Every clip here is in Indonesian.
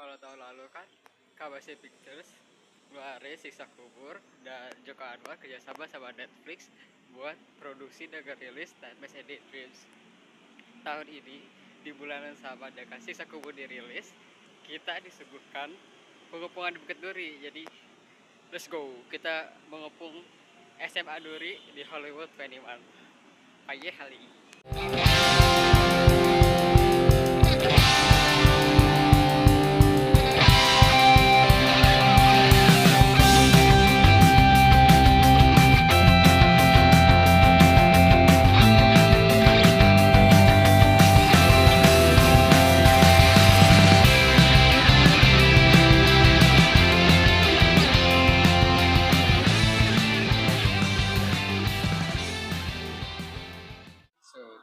Kalau tahun lalu kan KBC Pictures ngeluarin Siksa Kubur dan Joko Anwar kerjasama sama Netflix buat produksi dan rilis Nightmares and Dreams. Tahun ini di bulan yang sama dengan Siksa Kubur dirilis, kita disuguhkan pengepungan di Bukit Duri. Jadi let's go, kita mengepung SMA Duri di Hollywood 21. Kayak kali.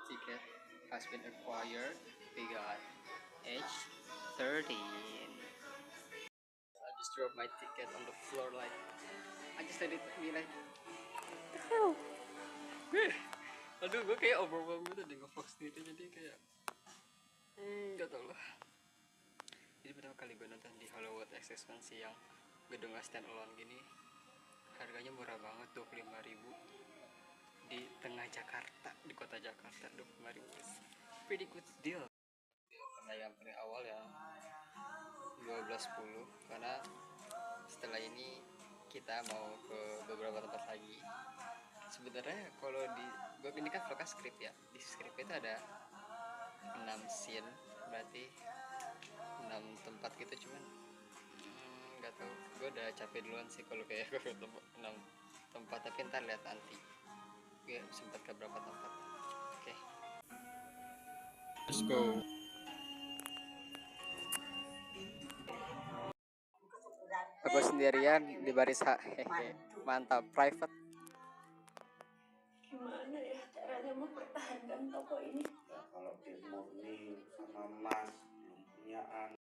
Ticket has been acquired. We got age 13. I just dropped my ticket on the floor like I just let it be like what the hell. Aduh, gue kayak overwhelmed gitu dengan Fox gitu, jadi kayak gak tau lah. Jadi pertama kali gue nonton di Hollywood Expansion yang gedungnya stand alone gini, harganya murah banget, 25.000 di tengah Jakarta, di kota Jakarta. 25.000 pretty good deal. Karena yang paling awal ya 12.10, karena setelah ini kita mau ke beberapa tempat lagi. Sebenarnya kalau di ini kan vlognya skrip ya, di skrip itu ada 6 scene, berarti 6 tempat gitu, cuman nggak tahu, gue udah capek duluan sih kalau kayak gue 6 tempat, tapi ntar lihat nanti gue sempat ke berapa tempat. Oke. Let's go. Aku sendirian di baris H, hehe, mantap, private. Gimana ya caranya mempertahankan toko ini? Ya, kalau dia murni sama Mas belum punya anak.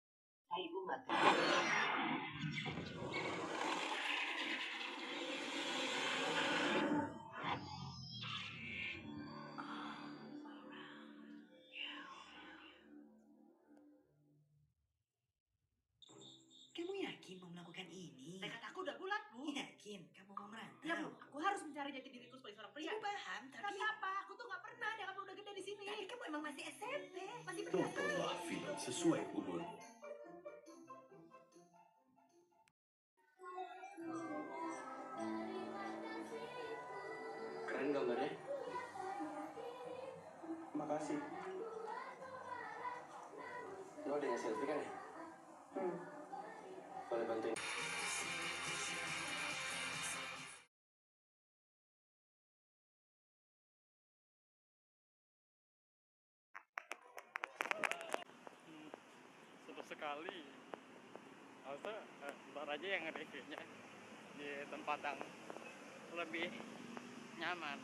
Ibu nggak Kamu yakin mau melakukan ini? Tekad aku udah bulat, Bu. Yakin kamu mau merantau? Ya, Bu. Aku harus mencari jati diriku sebagai seorang pria. Ibu paham, Tapi apa? Aku tuh nggak pernah. Dia kamu udah gede di sini. tapi kamu emang masih SMP. Masih pernah. Tontonlah film sesuai umur. Keren gambarnya. Makasih. Lo ada yang selfie kan ya? Boleh bantuin. Seru sekali. Harusnya ntar aja yang reviewnya di tempat yang lebih nyaman,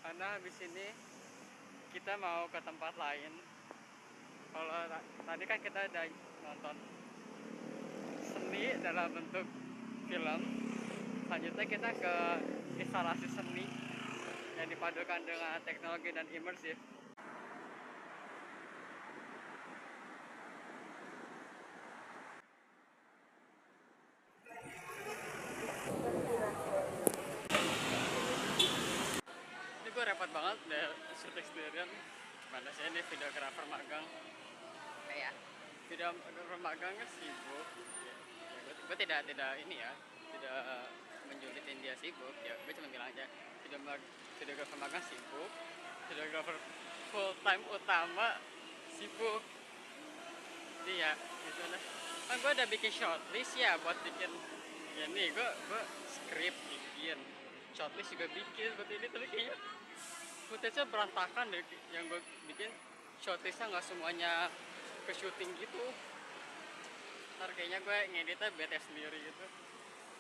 karena habis ini kita mau ke tempat lain. Kalau tadi kan kita udah nonton seni dalam bentuk film, selanjutnya kita ke instalasi seni yang dipadukan dengan teknologi dan imersif. Ini gue repot banget deh shoot experience. Gimana sih ini videografer magang? Kayak videografer magangnya sibuk. Gue tidak ini ya, tidak menjulitin dia sibuk. Ya gue cuma bilang aja videografer magang sibuk, videografer full time utama sibuk. Jadi ya gitu lah. Kan gue udah bikin shortlist ya buat bikin ya nih, gue script bikin, shortlist juga bikin buat ini, tapi kayaknya footage-nya berantakan deh yang gue bikin. Shortlist-nya nggak semuanya ke syuting gitu. Ntar kayaknya gue ngeditnya bete sendiri gitu,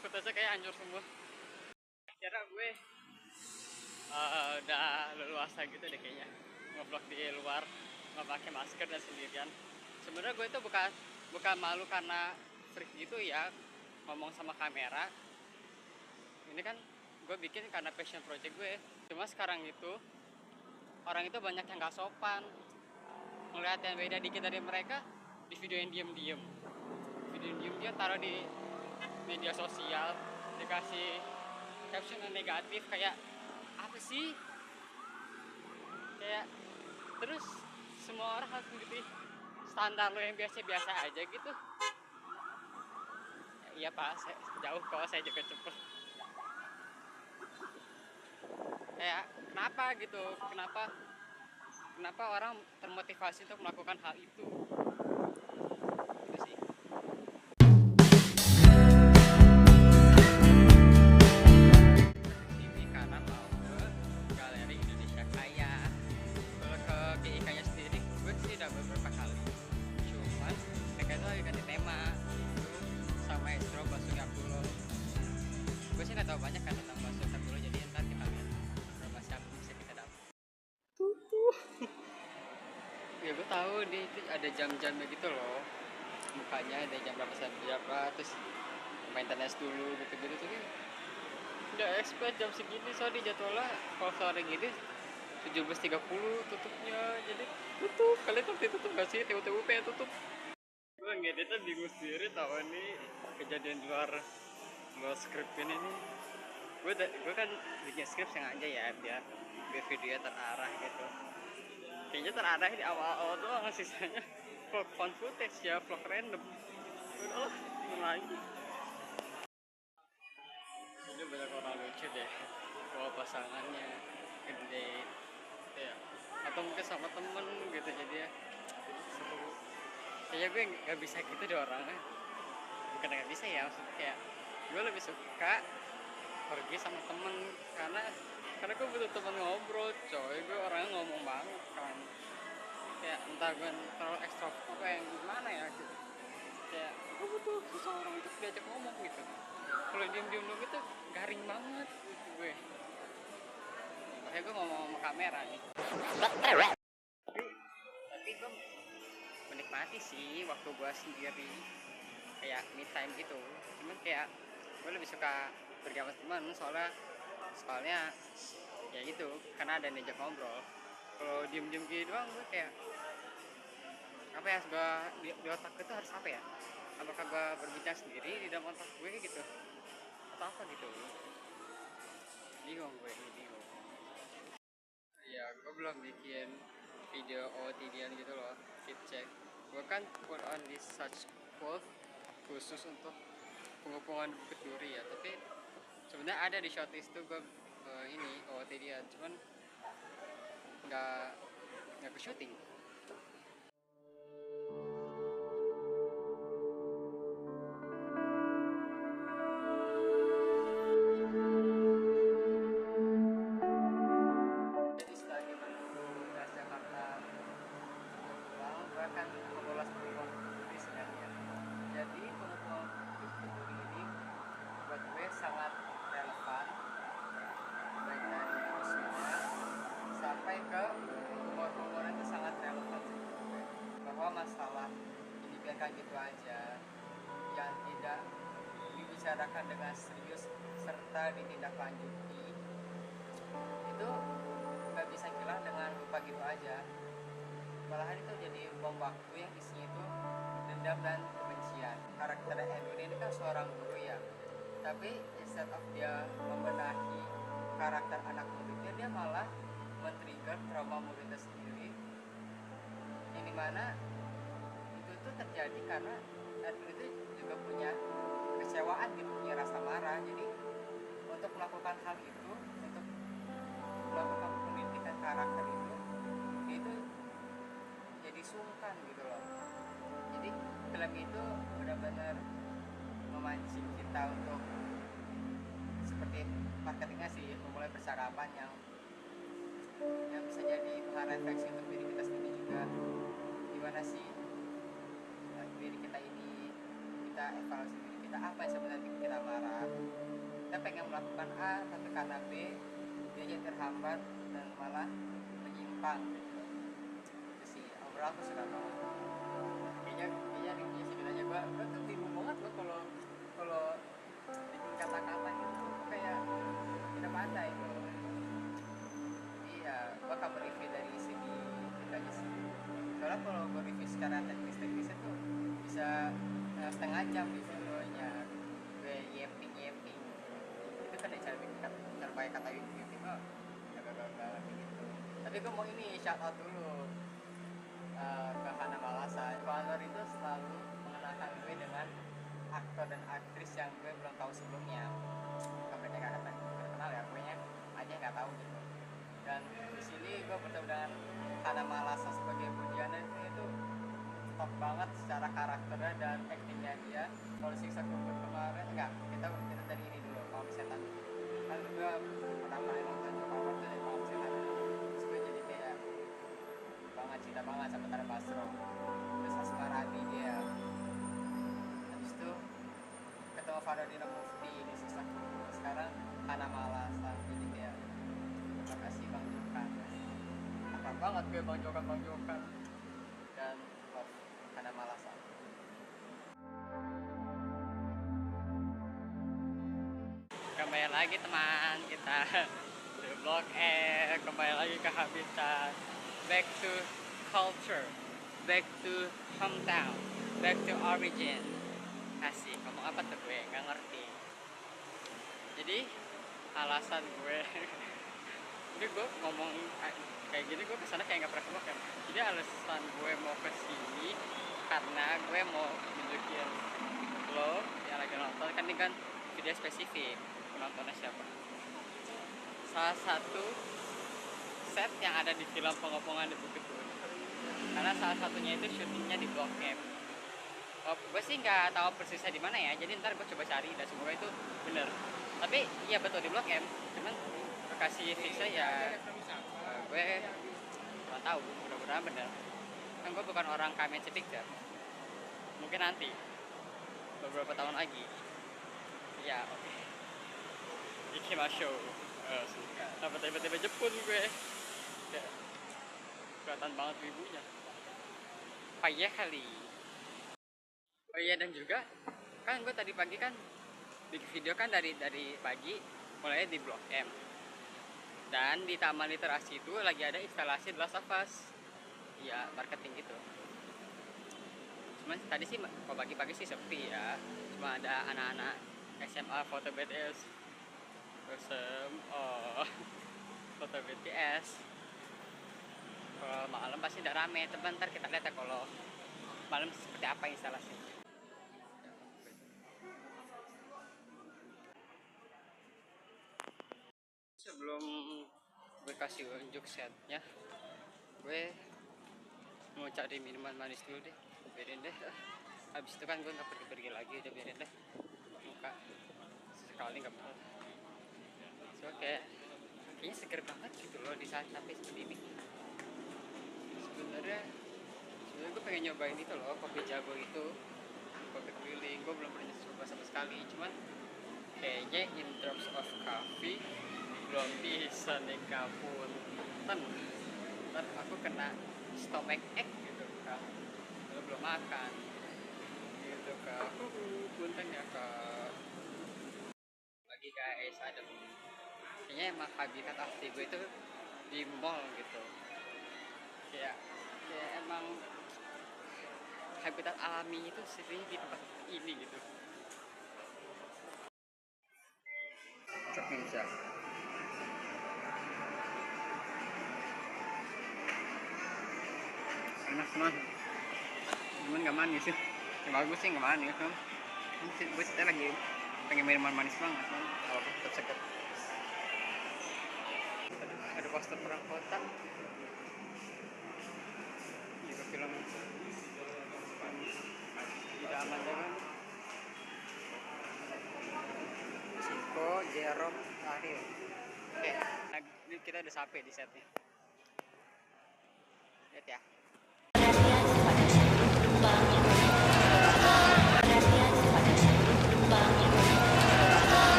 footage-nya kayak hancur semua. Kira gue udah leluasa gitu deh kayaknya ngevlog di luar nggak pakai masker dan sendirian. Sebenarnya gue itu bukan malu karena freak gitu ya ngomong sama kamera. Ini kan gue bikin karena passion project gue. Cuma sekarang itu orang itu banyak yang gak sopan, ngeliat yang beda dikit dari mereka di video yang diem-diem. diem dia taruh di media sosial, dikasih caption yang negatif kayak apa sih, kayak terus semua orang harus mengikuti standar lo yang biasa-biasa aja gitu. Iya pak, jauh kok, saya juga cepet. Kayak kenapa gitu, kenapa orang termotivasi untuk melakukan hal itu, gitu sih. Ini karena mau ke Galeri Indonesia Kaya. Kalau ke GIK nya sendiri gue sih udah beberapa kali, cuman mereka tuh lagi ganti tema itu sama Estro Basuki Abdullah. Gue sih nggak tahu banyak kan tentang Basuki Abdullah, jadi ntar kita lihat informasi apa bisa kita dapat. Ya gue tahu dia itu ada jam-jamnya gitu loh, mukanya ada jam berapa sampai berapa, terus maintenance dulu gitu-gitu tuh kan. Udah expect jam segini, soalnya jadwalnya kalau sore gini 17.30 tutupnya, jadi tutup. Kalian tuh ditutup gak sih? TUTUP tutup. Gue ngeditnya bingung sendiri tau nih kejadian di luar skrip ini nih. Gue kan bikin skrip sengaja ya biar videonya terarah gitu. Kayaknya terarah di awal-awal doang, sisanya vlog found footage ya, vlog random. Udah lah, lagi. Ini banyak orang lucu deh, bawa pasangannya gede ya, atau mungkin sama temen gitu, jadi ya seru. Kayaknya gue nggak bisa gitu deh orangnya, bukan nggak bisa ya, maksudnya kayak gue lebih suka pergi sama temen, karena gue butuh temen ngobrol coy. Gue orangnya ngomong banget kan, kayak entah gue terlalu ekstrovert apa yang gimana ya gitu, kayak gue butuh seseorang untuk diajak ngomong gitu. Kalau diem-diem dulu gitu garing banget gitu gue. Makanya gue ngomong sama kamera nih. Tapi gue menikmati sih waktu gue sendiri, kayak me time gitu. Cuman kayak gue lebih suka pergi sama teman, soalnya ya gitu, karena ada yang diajak ngobrol. Kalau diem-diem gitu doang gue kayak apa ya, di otak gue tuh harus apa ya, apakah gue berbicara sendiri di dalam otak gue gitu atau apa gitu, bingung. Iya, gue belum bikin video OOTD-an gitu loh, fit check. Gue kan put on this such quote khusus untuk pengepungan Bukit Duri ya, tapi sebenarnya ada di shortlist tuh gue ini OOTD-an, cuman nggak ke syuting. Jadi selagi menunggu Transjakarta pulang, gue akan mengulas pengepungan Bukit Duri sebenarnya. Jadi pengepungan Bukit Duri ini buat gue sangat relevan, baik dari usianya sampai ke umur itu sangat relevan sih menurut gue. Bahwa masalah ini biarkan gitu aja, yang tidak dibicarakan dengan serius serta ditindaklanjuti, itu nggak bisa hilang dengan lupa gitu aja. Malahan itu jadi bom waktu yang isinya itu dendam dan kebencian. Karakter Edwin ini kan seorang guru ya, tapi instead of dia membenahi karakter anak muridnya, dia malah men-trigger trauma muridnya sendiri, yang dimana itu tuh terjadi karena Edwin itu juga punya kekecewaan gitu, punya rasa marah. Jadi untuk melakukan hal itu, untuk melakukan pendidikan karakter itu, dia itu jadi sungkan gitu loh. Jadi film itu benar-benar memancing kita untuk seperti marketingnya sih, memulai percakapan yang bisa jadi bahan refleksi untuk diri kita sendiri juga. Gimana sih diri kita ini, kita evaluasi diri kita, apa yang sebenarnya bikin kita marah. Kita pengen melakukan A tapi karena B dia jadi terhambat dan malah menyimpang gitu. Itu sih overall aku suka banget. Kayaknya ringnya sebenarnya gue tuh bingung banget loh kalau bikin kata-kata gitu, kayak tidak pandai loh. Iya, gue akan mereview dari segi itu aja sih. Soalnya kalau gue review secara teknis itu bisa setengah jam di videonya gue yapping yapping itu kan cara pakai kata yapping oh gagal gitu. Tapi gue mau ini shout out dulu ke Hana Malasa. Valor itu selalu mengenalkan gue dengan aktor dan aktris yang gue belum tahu sebelumnya. Mereka nggak kenal ya, gue nya aja nggak tahu gitu. Dan di sini gue bertemu dengan Hana Malasa sebagai Budiana itu top banget secara karakternya dan aktingnya dia. Kalau Siksa Kubur kemarin kita dari ini dulu, Malam Setan. Kan gue pertama kali nonton Jokowi dari Malam Setan. Terus gue jadi kayak banget cinta banget sama Tara Basro. Terus asmarani dia. Habis itu ketemu Faradina Mufti di Siksa Kubur. Sekarang Hana Malasa. Jadi kayak terima kasih Bang Jokan. Akrab banget gue Bang Jokan dan love Hana Malasa. Kembali lagi teman kita di Blok E, kembali lagi ke Habitat, back to culture, back to hometown, back to origin. Asik, ngomong apa tuh gue nggak ngerti. Jadi alasan gue ini gue ngomong kayak gini, gue kesana kayak nggak pernah ke Blok M. Jadi alasan gue mau kesini karena gue mau nunjukin lo yang lagi nonton, kan ini kan video spesifik penontonnya siapa. Salah satu set yang ada di film Pengepungan di Bukit Duri, karena salah satunya itu syutingnya di Blok M. Gue sih nggak tahu persisnya di mana ya, jadi ntar gue coba cari dan semoga itu bener. Tapi iya betul di Blok M, cuman lokasi fixnya ya gue kurang tahu, mudah-mudahan bener. Kan gue bukan orang Kamensi Picture, mungkin nanti beberapa tahun lagi ya. Oke, Ikimasho. Kenapa tiba-tiba Jepun gue ya, kelihatan banget ibunya payah kali. Oh iya, dan juga kan gue tadi pagi kan bikin video kan dari pagi mulai di Blok M, dan di Taman Literasi itu lagi ada instalasi The Last of Us. Iya, marketing gitu. Cuman tadi sih kalau pagi-pagi sih sepi ya, cuma ada anak-anak SMA foto BTS, SMA foto BTS. Kalau malam pasti udah rame, teman. Ntar kita lihat ya kalau malam seperti apa instalasi. Sebelum gue kasih unjuk setnya, gue mau cari minuman manis dulu deh, biarin deh. Habis itu kan gue nggak pergi lagi, udah biarin deh. Muka sekali nggak mau. So kayaknya seger banget gitu loh di saat sampai seperti ini. Sebenarnya gue pengen nyobain itu loh, kopi jago itu, kopi keliling. Gue belum pernah coba sama sekali, cuman kayaknya in terms of coffee belum bisa nih kapun. Ntar aku kena stomach ache gitu kan, belum makan gitu kan. Punten ya kak. Lagi guys, ada kayaknya emang habitat asli gue itu di mall gitu, kayak emang habitat alami itu sendiri di tempat ini gitu. Cok bisa. Enak teman, cuman nggak manis sih. Yang bagus sih nggak manis kan. Gue setel lagi pengen minuman manis banget kan. Kalau tetap seger. Ada poster perang kota. Juga film tidak aman jangan. Chico, Jerome, Ariel. Oke, nah, kita udah sampai di setnya. Lihat ya.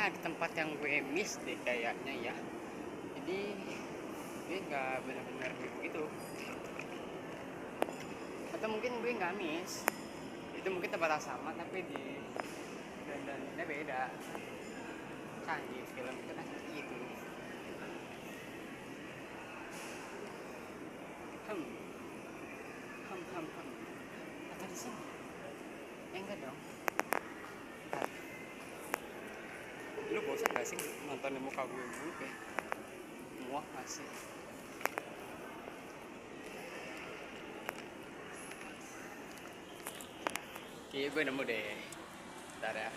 ada tempat yang gue miss deh kayaknya ya. Jadi gue nggak benar-benar gitu, atau mungkin gue nggak miss, itu mungkin tempat yang sama tapi di dandannya beda. Canggih film itu kan gitu. hem hem hem hem apa di sini? Enggak dong. Bentar. Lu bosan gak sih nontonin muka gue dulu kayak muak gak sih? Kayaknya gue nemu deh. Bentar ya.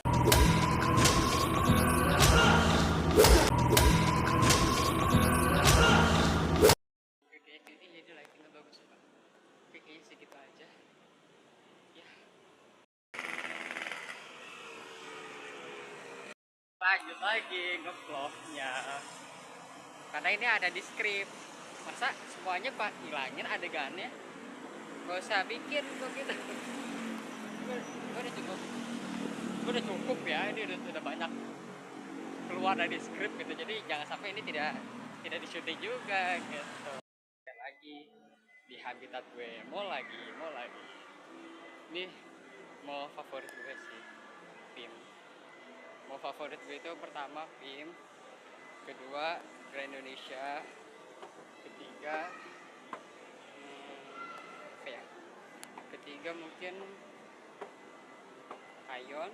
Oke, kayaknya jadi lightingnya bagus pak. Oke, kayaknya segitu aja. Ya. Lanjut lagi ngevlognya. Karena ini ada di skrip. Masa semuanya pak hilangin adegannya? Gak usah bikin begitu. Gue udah cukup ya, ini udah banyak keluar dari skrip gitu, jadi jangan sampai ini tidak di-syuting juga gitu. Lagi di habitat gue, mau lagi ini mau favorit gue sih PIM. Mau favorit gue itu pertama PIM, kedua Grand Indonesia, ketiga apa ya, ketiga mungkin Ion,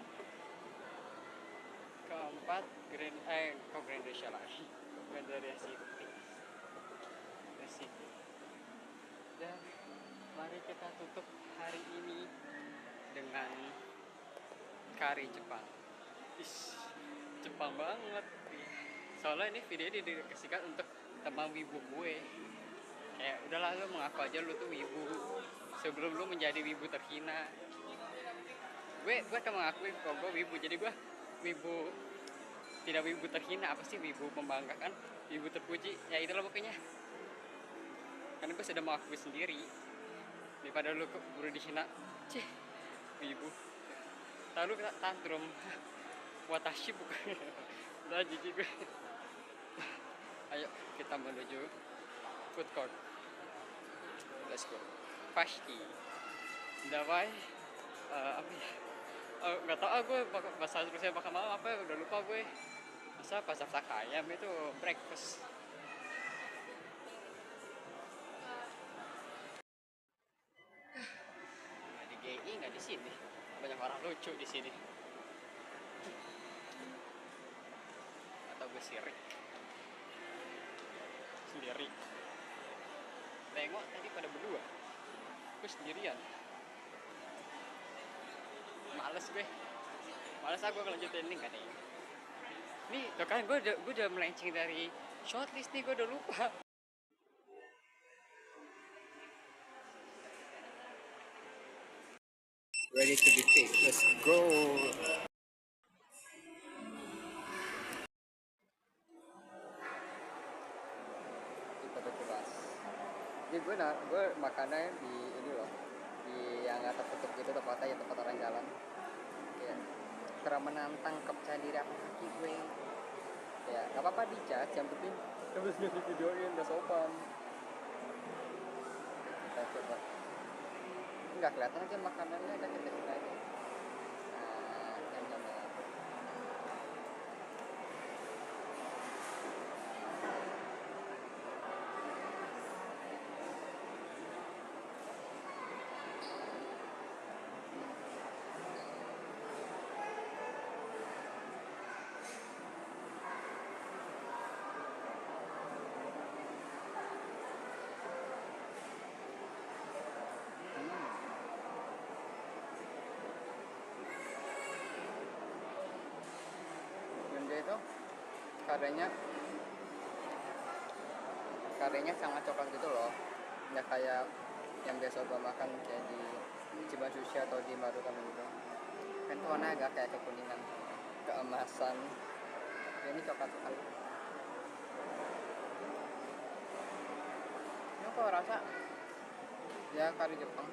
keempat Grand Indonesia lagi, Grand City. Dan mari kita tutup hari ini dengan kari Jepang. Jepang banget. Soalnya ini video didedikasikan untuk teman wibu gue. Kayak udahlah, lu mengaku aja lu tuh wibu sebelum lu menjadi wibu terhina. Gue akan mengakui kalau gue wibu, jadi gue wibu tidak wibu terhina. Apa sih wibu membanggakan, wibu terpuji, ya itulah pokoknya. Karena gue sudah mengakui sendiri, daripada lu buru dihina, wibu lalu kita tantrum watashi bukan. Udah jijik gue. Ayo kita menuju food court, let's go. Pasti Dawai apa ya, nggak tau gue bahasa Rusia bakal malam apa ya, udah lupa gue. Masa pasar ayam itu breakfast. Nggak di GI, nggak di sini. Banyak orang lucu di sini. Atau gue sirik sendiri. Tengok tadi pada berdua, gue sendirian. Males aku ngelanjutin link kan nih. Nih tuh kan gue udah melenceng dari shortlist nih, gue udah lupa. Ready to be picked, let's go. Kita kelas. Jadi gue makannya di ini loh, di yang nggak tertutup gitu tempatnya, ya tempat orang jalan. Kayak kurang menantang kepercayaan diri apa kaki gue. Ya nggak apa-apa dicat, yang penting terus di videoin, udah sopan. Kita coba. Nggak kelihatan aja makanannya, ada kita aja. Nah, nyam. Itu karenya sangat coklat gitu loh, nggak kayak yang biasa gue makan kayak di Ichiban Sushi atau di Marukan gitu kan, tuh warna agak kayak kekuningan, keemasan. Ini coklat. Ini kok rasa ya kari Jepang.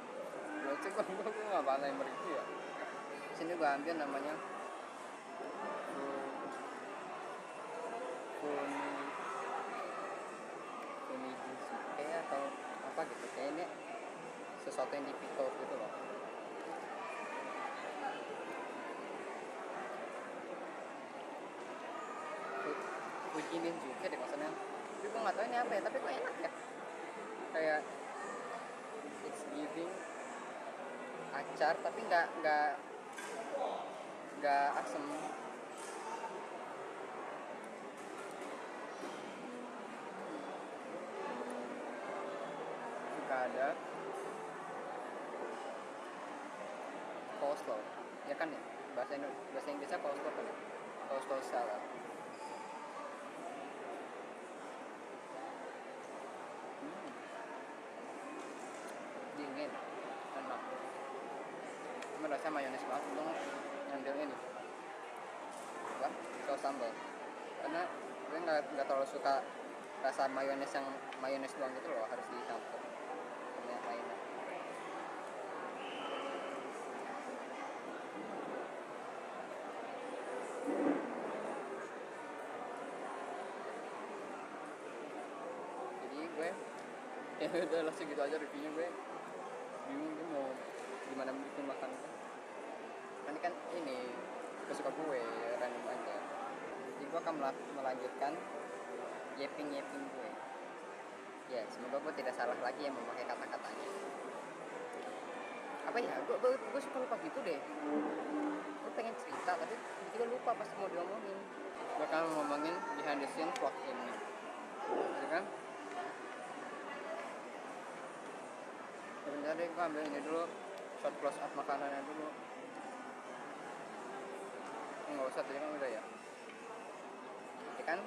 Berarti gue nggak pandai mereview ya. Sini gue ambil namanya Fumijitsuke atau apa gitu, kayaknya sesuatu yang dipikul gitu loh. Fujinzuke deh maksudnya, tapi gue nggak tahu ini apa ya, tapi kok enak ya, kayak it's giving acar tapi nggak asem. Juga ada coleslaw ya kan ya, bahasa Inggrisnya coleslaw kan ya, coleslaw salad. Dingin, enak. Cuma rasanya mayones banget, untung ngambil ini apa, saus sambal, karena gue nggak terlalu suka rasa mayones yang mayones doang gitu loh, harus dicampur sama yang lainnya. Jadi gue ya udah lah segitu aja reviewnya, gue bingung gue mau gimana bikin makan. Nanti kan ini suka gue random aja, jadi gue akan melanjutkan yapping gue. Ya semoga gue tidak salah lagi yang memakai kata-katanya. Apa ya, gue suka lupa gitu deh, gue pengen cerita tapi tiba-tiba lupa pas mau diomongin. Gue akan ngomongin behind the scene vlog ini, ya kan. Sebentar deh, gue ambil ini dulu, shot close up makanannya dulu. Nggak usah, tadi kan udah ya. Jadi kan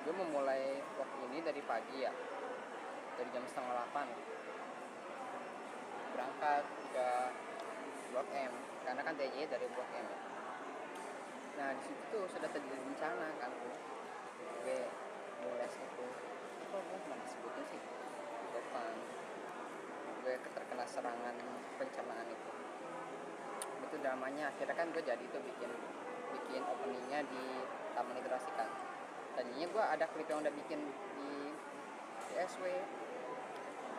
gue memulai vlog ini dari pagi ya, dari jam 7:30 berangkat ke Blok M, karena kan TJ dari Blok M ya. Nah di situ tuh sudah terjadi bencana kan, gue mulai itu apa, gue pernah disebutin sih di depan, gue terkena serangan pencernaan itu dramanya. Akhirnya kan gue jadi tuh bikin openingnya di Taman Literasi kan. Tadinya gue ada klip yang udah bikin di SW,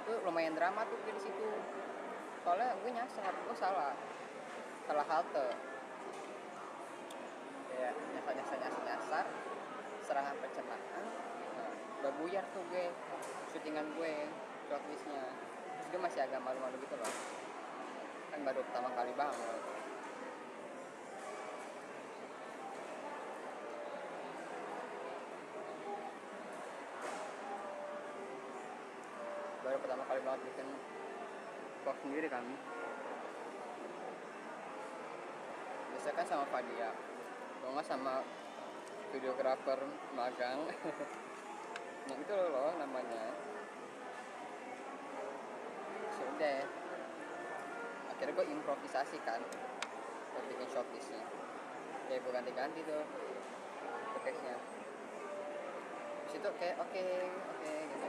itu lumayan drama tuh di situ, soalnya gue nyasar, gue salah halte, kayak nyasar serangan pencernaan. Nah, udah buyar tuh gue syutingan gue, shortlistnya. Terus gue masih agak malu-malu gitu loh, kan baru pertama kali banget. Baru pertama kali banget bikin vlog sendiri kan. Biasanya kan sama Fadia, kalau nggak sama videografer magang. Nah itu loh namanya. Sudah, akhirnya gue improvisasi kan buat bikin shortlistnya. Kayak gue ganti-ganti tuh tekstnya. Terus itu kayak oke gitu,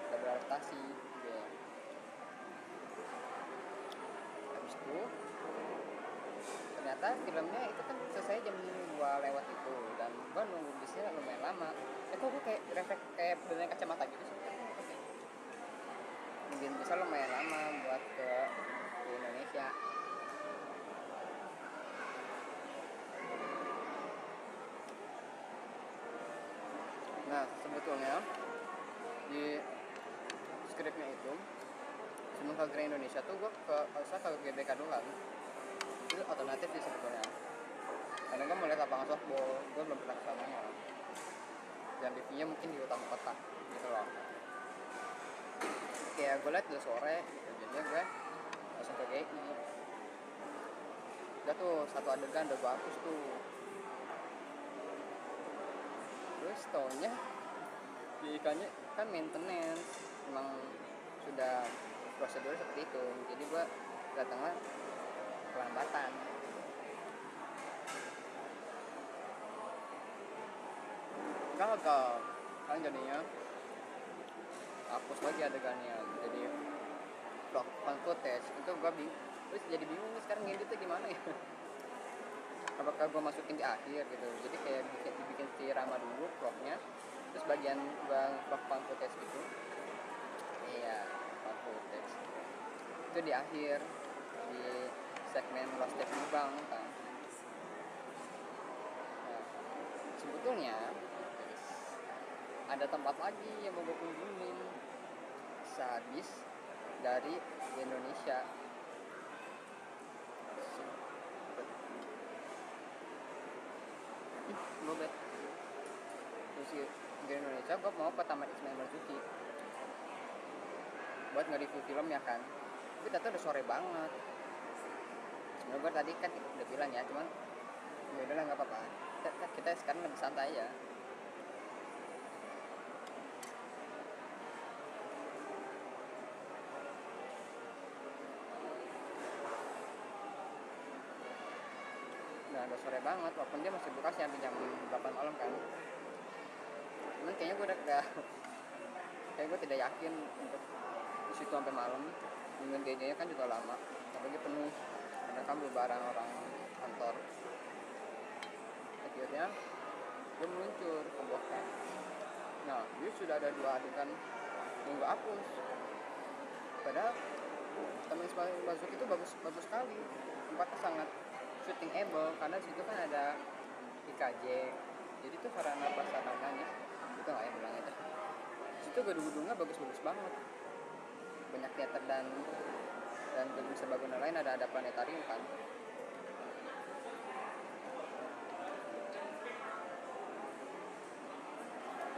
udah beradaptasi gitu. Habis itu ternyata filmnya itu kan selesai jam 2 lewat itu, dan gue nunggu bisnya lumayan lama. Kok gue kayak refleks kayak bener kacamata gitu sih. Nungguin bisa lumayan lama buat ke Indonesia. Nah sebetulnya di skripnya itu sebelum ke Grand Indonesia tuh gue harusnya ke GBK dulu kan. Itu alternatif sih sebetulnya, karena gue mau lihat lapangan softball, gue belum pernah kesana ya. Dan reviewnya mungkin di utama kota gitu loh. Kayak gue liat udah sore gitu, jadinya gue langsung ke GI. Udah tuh satu adegan udah gue hapus tuh. Terus taunya di ikannya kan maintenance, emang sudah prosedur seperti itu, jadi gue datangnya kelambatan. Gagal kan, jadinya hapus lagi adegannya, jadi vlog fan footage. Itu gue bingung, terus jadi bingung nih sekarang ngeditnya gimana ya. apakah gue masukin di akhir gitu, jadi kayak dibikin sirama dulu vlognya, terus bagian gue vlog found footage gitu. Iya, found footage itu di akhir, di segmen lost tech bang kan. Nah, sebetulnya ada tempat lagi yang mau gue kunjungin sehabis dari Indonesia. Gue bet terus di Indonesia gue mau ke Taman Ismail Marzuki buat nge-review film ya kan, tapi ternyata udah sore banget. Sebenarnya gue tadi kan udah bilang ya, cuman ya udah lah nggak apa-apa, kita sekarang lebih santai ya. Nah udah sore banget, walaupun dia masih buka sih sampai jam 8 malam kan, cuman kayaknya gue udah kayak gue tidak yakin untuk di situ sampai malam. Dengan DJ-nya kan juga lama, apalagi penuh karena kan barang orang kantor. Akhirnya gue meluncur ke Bokan. Nah dia sudah ada 2 adegan yang gue hapus, padahal Taman Ismail Marzuki itu bagus sekali, tempatnya sangat shootingable karena di situ kan ada IKJ, jadi tuh sarana prasarananya itu nggak yang bilang itu. Situ gedung-gedungnya bagus banget, banyak teater dan gedung serbaguna lain, ada planetarium kan.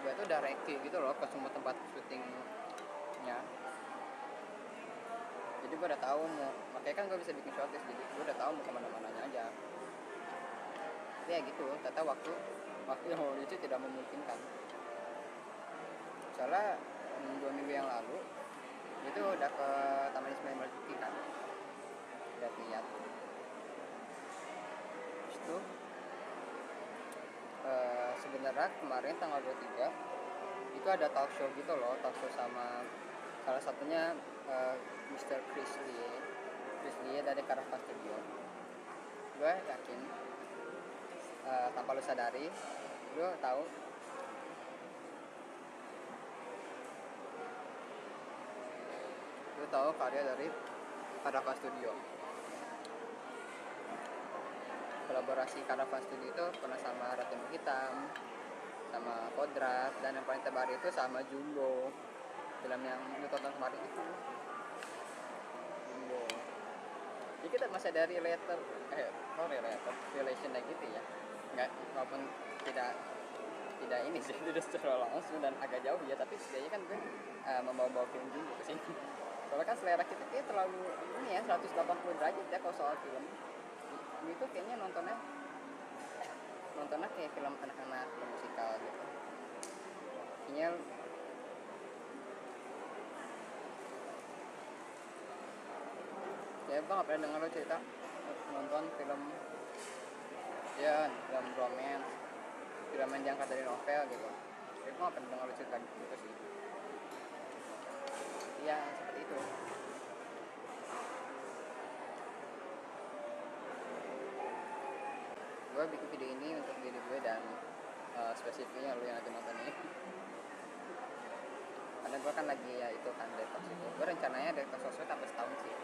Gue tuh udah reki gitu loh ke semua tempat syutingnya, jadi gue udah tahu mau, makanya kan gue bisa bikin shortlist, jadi gue udah tahu mau kemana-mananya aja. Ya gitu, ternyata waktu yang lucu tidak memungkinkan. Soalnya 2 minggu yang lalu itu udah ke Taman Ismail Marzuki kan, udah lihat. Terus tuh sebenarnya kemarin tanggal 23 itu ada talk show gitu loh, talk show sama salah satunya Mr. Chris Lee dari Caravan Studio. Gue yakin tanpa lu sadari lu tahu karya dari Caravan Studio. Kolaborasi Caravan Studio itu pernah sama Ratu Hitam, sama Kodrat, dan yang paling terbaru itu sama Jumbo, film yang lu tonton kemarin itu, Jumbo. Jadi kita masih ada relation gitu ya, nggak, walaupun tidak ini sih, itu secara langsung dan agak jauh ya, tapi setidaknya kan gue membawa film Jumbo ke sini. Soalnya kan selera kita kayak terlalu ini ya, 180 derajat ya kalau soal film. Itu kayaknya nontonnya kayak film anak-anak, film musikal gitu. Kayaknya ya gue gak pernah denger lo cerita nonton film romance, film yang diangkat dari novel gitu. Ya gue gak pernah denger lo cerita gitu sih. Ya seperti itu. Gue bikin video ini untuk diri gue dan spesifiknya lo yang lagi nonton ini. Karena gue kan lagi ya itu kan detox itu. Gue rencananya detox sosmed sampai setahun sih.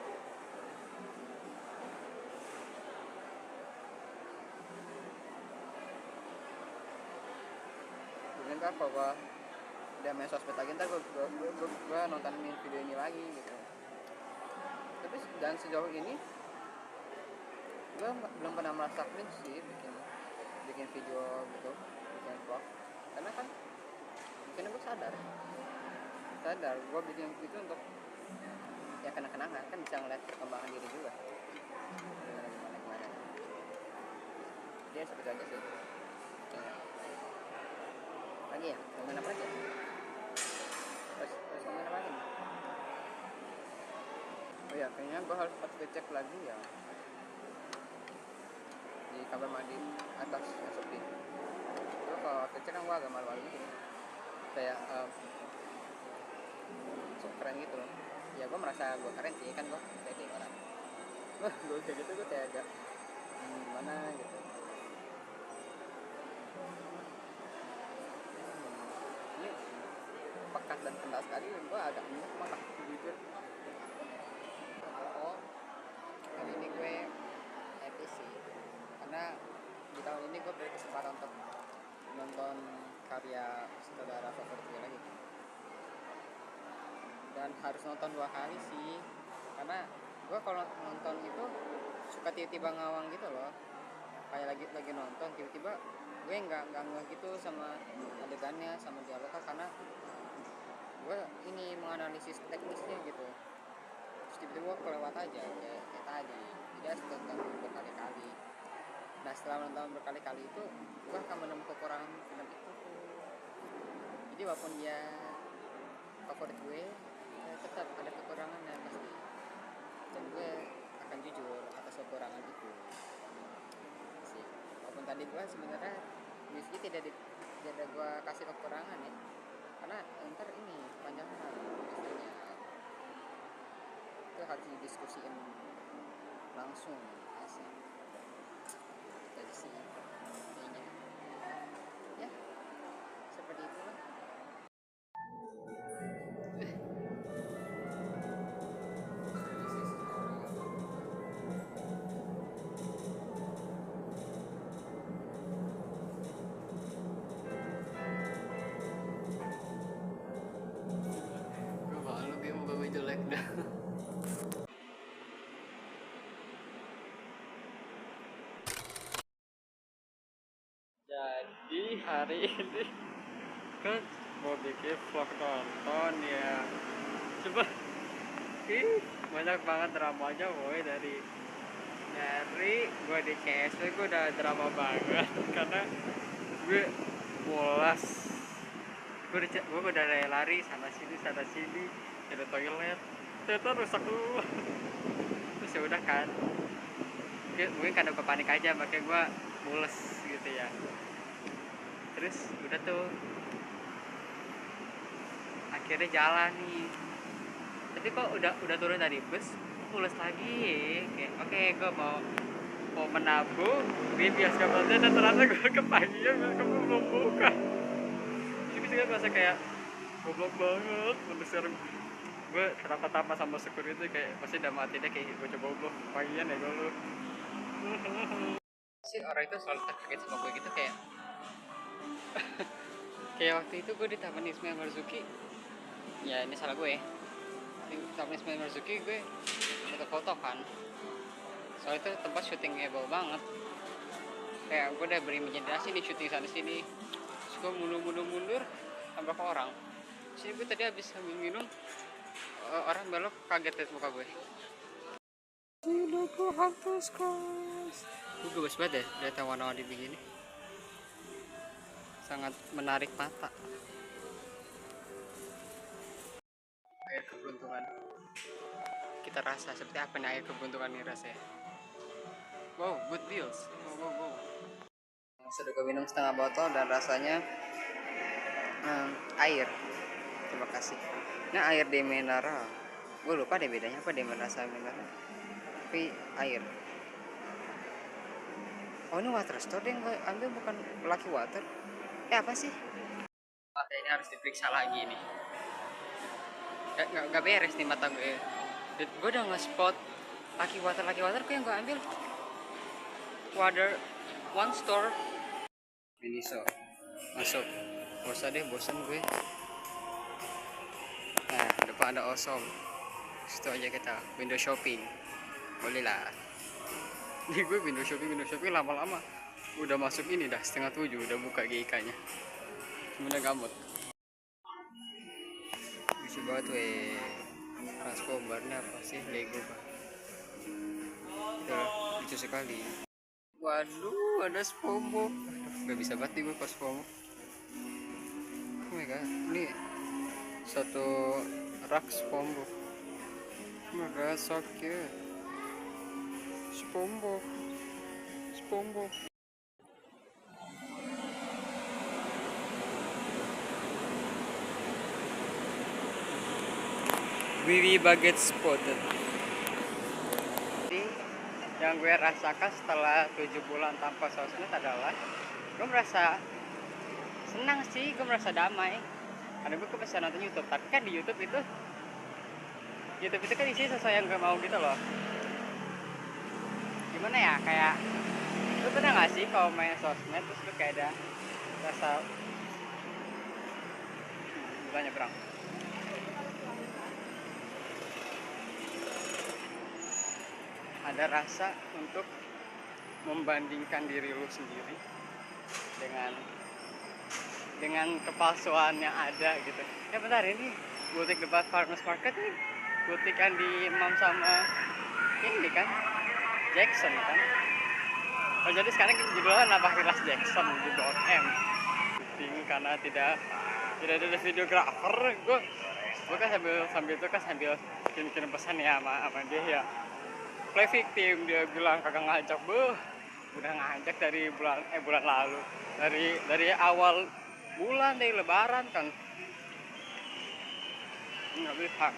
Mungkin kan kalau gue udah main sosmed lagi ntar gue nontonin video ini lagi gitu. Tapi dan sejauh ini gue belum pernah merasa cringe sih bikin video gitu, bikin vlog, karena kan mungkin gue sadar gue bikin itu untuk ya kenang-kenangan, kan bisa ngeliat perkembangan diri juga gimana dia seperti aja sih ya. Lagi ya ngomongin apa lagi ya, terus ngomongin apa lagi nih? Oh ya, kayaknya gue harus cek lagi ya di kamar mandi atas yang sepi. Terus kalau kecek kan gue agak malu-malu gitu, kayak keren gitu loh. Ya gue merasa gue keren sih, kan gue kayak orang gue kayak gitu, gue kayak agak gimana gitu. Ini pekat dan kena sekali, gue agak enak malah jujur. Oh, kali ini gue happy sih karena di tahun ini gue berkesempatan untuk nonton karya sutradara favorit gue lagi, dan harus nonton 2 kali sih karena gue kalau nonton itu suka tiba-tiba ngawang gitu loh, kayak lagi nonton tiba-tiba gue nggak gitu sama adegannya sama dialognya karena gue ini menganalisis teknisnya gitu, terus tiba-tiba gue kelewat aja kayak tadi. Jadi harus tonton berkali-kali. Nah setelah menonton berkali-kali itu gue akan menemukan kekurangan film itu. Jadi walaupun dia favorit gue, tetap ada kekurangannya pasti, dan gue akan jujur atas kekurangan itu sih. Walaupun tadi gue sebenarnya Rizky tidak gue kasih kekurangan ya, karena ntar ini panjang biasanya itu harus didiskusiin langsung asik. Jadi sih kayaknya ya seperti itulah. Gue malu kayak muka gue jelek dah. Jadi hari ini kan mau bikin vlog nonton ya, coba banyak banget dramanya boy. Dari gue di CSW gue udah drama banget karena gue bolas, gue udah lari sana sini ke toilet ternyata rusak dulu. Terus ya udah kan, mungkin karena gue panik aja makanya gue mules gitu ya. Terus udah tuh akhirnya jalan nih, tapi kok udah turun dari bus mules lagi kayak oke, gue mau menabung di bioskop aja, dan ternyata gue kepagian bioskop belum buka. Jadi gue merasa kayak goblok banget. Terus sekarang gue terapa-tapa sama security kayak pasti udah mati deh, kayak gue coba goblok pagian ya gue lu. Si orang itu selalu terkaget sama gue gitu kayak kayak waktu itu gue di Taman Ismail Marzuki, ya ini salah gue ya. Di Taman Ismail Marzuki gue foto-foto kan, soalnya itu tempat syutingnya bau banget. Kayak gue udah berimajinasi nih syuting sana sini, terus gue mundur tambah ke orang. Sini gue tadi habis sambil minum, orang belok kaget liat muka gue. Udah gue hapus guys. Gue gebes banget ya lihat warna-warni begini, sangat menarik mata. Air keberuntungan, kita rasa seperti apa nih air keberuntungan ini rasanya. Wow, good deals. Wow. Sudah gue minum setengah botol dan rasanya air. Terima kasih. Nah air de mineral, gue lupa deh bedanya apa de mineral sama mineral, tapi air. Oh ini water store deh yang gue ambil, bukan Lucky Water. Apa sih? Mata ini harus diperiksa lagi nih. Gak beres nih mata gue. Gue udah nge-spot Lucky Water gue yang gue ambil Water One Store. Miniso masuk. Gak usah deh, bosan gue. Nah depan ada Osom, situ aja kita window shopping. Boleh lah. Ini gue window shopping lama-lama udah masuk ini dah 6:30 udah buka GIK nya. Sebenernya gamut. Lucu banget weh. Transformernya apa sih? Lego pak. Itu lucu sekali. Waduh ada SpongeBob. Gak bisa banget nih gue pas SpongeBob. Oh my god, ini satu rak SpongeBob. Oh my god, so cute. SpongeBob. Wiwi Baget spotted. Jadi yang gue rasakan setelah 7 bulan tanpa sosmed adalah gue merasa senang sih, gue merasa damai karena gue bisa nonton YouTube. Tapi kan di YouTube itu kan isi sesuai yang gue mau gitu loh. Gimana ya, kayak lu pernah gak sih kalau main sosmed terus lu kayak ada rasa bulan nyebrang, ada rasa untuk membandingkan diri lu sendiri dengan kepalsuan yang ada gitu. Ya bentar, ini butik depan Farmers Market nih, butik yang di Imam sama ini kan Jackson kan. Oh, jadi sekarang judulnya Nabah Kilas Jackson di Blok M. Bingung karena tidak ada videografer. Gue kan sambil kirim pesan ya sama dia ya. Play victim, dia bilang kagak ngajak. Udah ngajak dari bulan lalu. Dari awal bulan dari lebaran kan. Nggak bisa.